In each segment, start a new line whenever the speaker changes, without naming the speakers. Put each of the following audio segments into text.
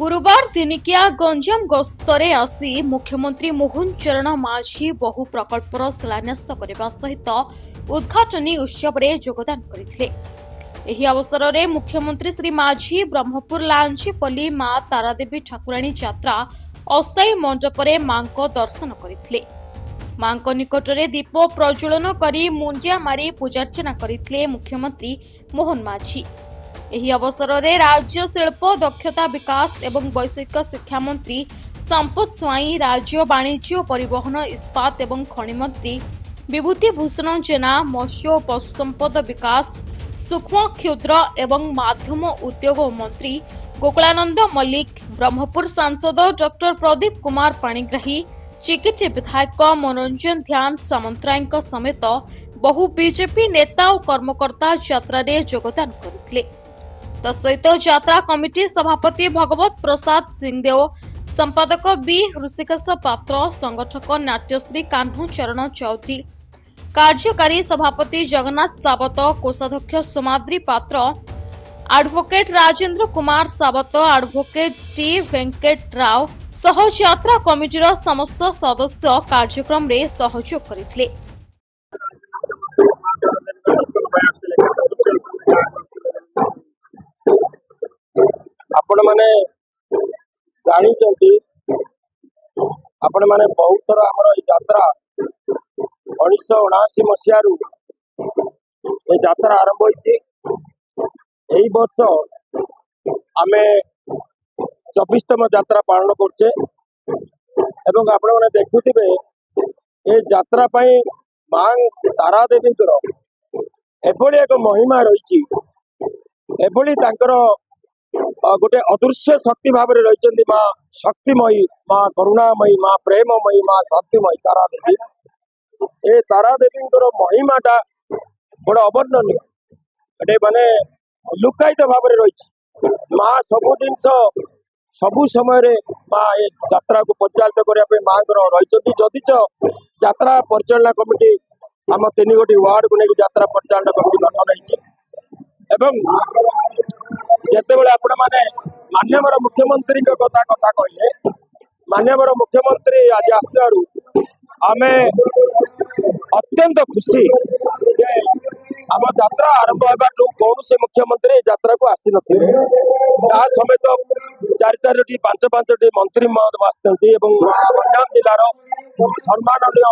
गुरुवार दिनिकिया गंजाम गस्तरे आसी मुख्यमंत्री मोहन चरण माझी बहु प्रकल्पर शिलान्यास करने सहित उद्घाटनी उत्सव में योगदान करथिले। एही अवसर में मुख्यमंत्री श्री माझी ब्रह्मपुर लांचीपल्ली मां तारादेवी ठाकुराणी यात्रा अस्थायी मंडपरे मांको दर्शन करथिले। मांको निकटरे दीप प्रज्वलन करी मुंडिया मारी पूजार्चना करथिले मुख्यमंत्री मोहन माझी। एही अवसर में राज्य शिल्प दक्षता विकास एवं वैषयिक शिक्षा मंत्री संपत स्वाई, राज्य वाणिज्य परिवहन इस्पात एवं खनि मंत्री विभूति भूषण जेना, मत्स्य और पशु संपद विकास, सूक्ष्म क्षुद्र एवं मध्यम उद्योग मंत्री गोकुलानंद मल्लिक, ब्रह्मपुर सांसद डॉक्टर प्रदीप कुमार पाणिग्राही, चिकिटी विधायक मनोरंजन ध्यान सामंतराय समेत बहु बीजेपी नेता और कर्मकर्ता यात्रा रे योगदान करथिले। तसहित यात्रा कमिटी सभापति भगवत प्रसाद सिंहदेव, संपादक बी ऋषिकेश पात्र, संगठक नाट्यश्री कान्हू चरण चौधरी, कार्यकारी सभापति जगन्नाथ सावत, कोषाध्यक्ष सोमाद्री पात्र, एडवोकेट राजेंद्र कुमार सावत, एडवोकेट टी वेंकट राव सह यात्रा कमिटीर समस्त सदस्य कार्यक्रम रे सहयोग करथिले।
आपण माने जानी आपण माने बहुत थर आमर यात्रा 1979 मसीह यात्रा आरंभ होइछि। एही वर्ष आमे 24तम यात्रा पालन करछे एवं आपण माने देखुथिबे ए यात्रा पई मां तारा देवीकर एभली एक महिमा रहिछि। एभली तांकर गोटे अदृश्य शक्ति भाव में रही माँ शक्तिमयी, माँ करुणामयी, माँ प्रेममयी, माँ शांतिमयी तारा देवी। ए तारा देवी महिमाटा बड़ अवर्णनीय, एटे माने लुकायित भाव में रही। माँ सबु जिनस सबु समय माँ ए यात्रा को परिचालित करने माँ रही। जदि यात्रा परिचालना कमिटी आम 3 गोटी वार्ड को लेकिन यात्रा परिचालना कमिटी गठन होती। जेतेबेले आपण माने माननीय मुख्यमंत्री कथा कहले, माननीय मुख्यमंत्री आज आसलारू आमे अत्यंत खुशी जे आम यात्रा आरंभ होगा कौन से मुख्यमंत्री यात्रा को आसी नथिले। ता समेत 4-4टी 5-5टी मंत्री महोदय आछंती एवं गंजाम जिलार सम्माननीय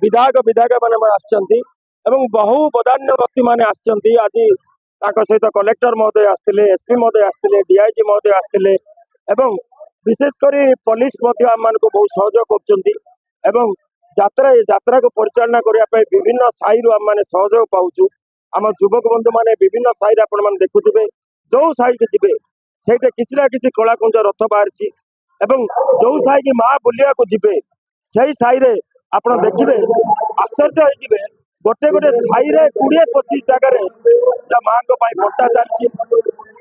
विधायक माने आछंती एवं बहु बदान्य व्यक्ति माने आछंती। आज सहित कलेक्टर महोदय आसते, एसपी महोदय आसते, डीआईजी महोदय आसते एवं विशेषकर पुलिस आम को बहुत सहयोग कर यात्रा को परिचालना करने विभिन्न साई आम मैंने सहयोग पाऊँ। आम युवक बंधु मैंने विभिन्न साई आपण मैंने देखुवे, जो साई की जी से किसी ना कि कलाकुंज रथ बाहरी जो साई की माँ बुलिया को जी से साई आप देखिए आश्चर्य हो गोटे गोटे साई 20-25 जगह माँ बंटा चलती।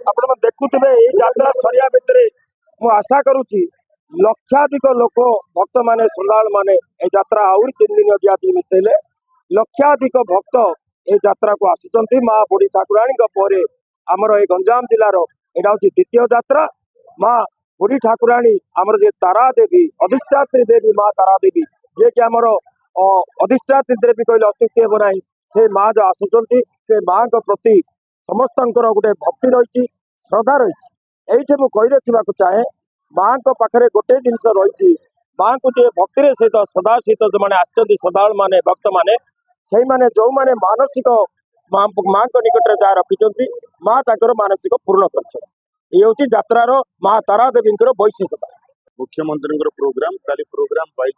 आप देखुवे यात्रा सरिया भितर मु आशा करुच्ची लक्षाधिक लोक भक्त माने श्रद्धालु माने यात्रा आउरी 3 दिन आज मिसेले लक्षाधिक भक्त ए यात्रा को आसुचंती। माँ बुढ़ी ठाकुराणी पर आमर ए गंजाम जिलार एटा हूँ द्वितीय यात्रा। माँ बुढ़ी ठाकुराणी आमर जे तारा देवी अधिष्ठात्री देवी माँ तारा देवी जे कि आमर अधिष्ठात्री देवी कहले अत्युक्ति हेब नहीं। से माँ जो आसुचंती से माँ को प्रति समस्त गोटे भक्ति रही, श्रद्धा रही। ये मुझे कही रखा चाहे माँ को पाखे गोटे जिनस रही माँ को जे भक्ति सहित श्रद्धा सहित जो मैंने आसछंती श्रद्धालु माने भक्त माने से माने जो माने मानसिक माँ को निकट जहाँ रखिंट माँ ताकर मानसिक पूर्ण कर ये हूँ यात्रार माँ तारा देवी वैशिष्ट्यता।
मुख्यमंत्री प्रोग्राम काली प्रोग्राम पाई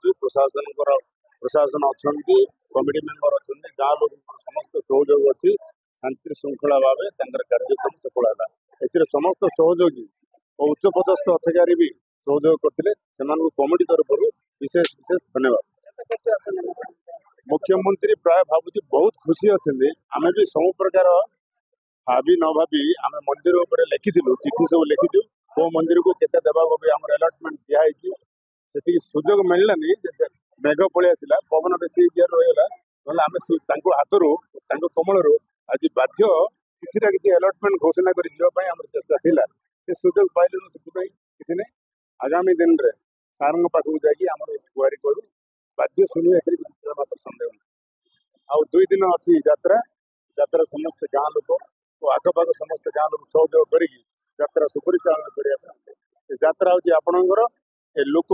प्रशासन अच्छा कमिटी मेंबर अच्छा गाँव लोक समस्त सहयोग अच्छी शांति श्रृंखला भाव कार्यक्रम सफल है। समस्त सहयोगी और उच्च पदस्थ अधिकारी भी सहयोग करते कमिटी तरफ विशेष विशेष धन्यवाद। मुख्यमंत्री प्राय भावुँ बहुत खुशी अच्छा। आम भी सब प्रकार भावी न भावी आम मंदिर उपर लिखिलु चिठी सब लिखिचु को मंदिर को केते देवा भी आम अलटमेंट दिखाई सुजोग मिललानी। मेघ पलि आसला पवन बेसी इयर रहीगला ना आम हाथ कमल आज बाध्य किसी ना कि अलटमेंट घोषणा कर चेष्टा थी से सुजोग पाइलु से आगामी दिन रे सारंग पाखु जाकी आम गुहारी करू बाध्य शुणी मात्र सन्देह नहीं आउ 2 दिन अच्छी यात्रा यात्रा समस्त गाँ लोक और आखपाख समस्त गाँ लोक सहयोग करी यात्रा सुपरिचालन करने यात्रा हूँ आपणकर ए लोक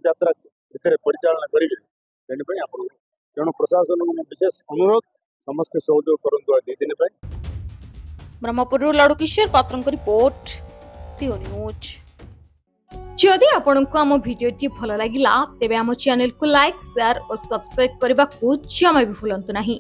यात्रा भितर परिचालन करेंगे तेणु प्रशासन को विशेष अनुरोध समस्त सहयोग करूँ 2 दिन
ब्रह्मपुर लाडुकिशोर पात्र रिपोर्ट प्रियो न्यूज।
जदि आपंक आम भिडी भल लगा तेब आम चैनल को लाइक शेयर और सब्सक्राइब करने को जमा भी भूलु नहीं।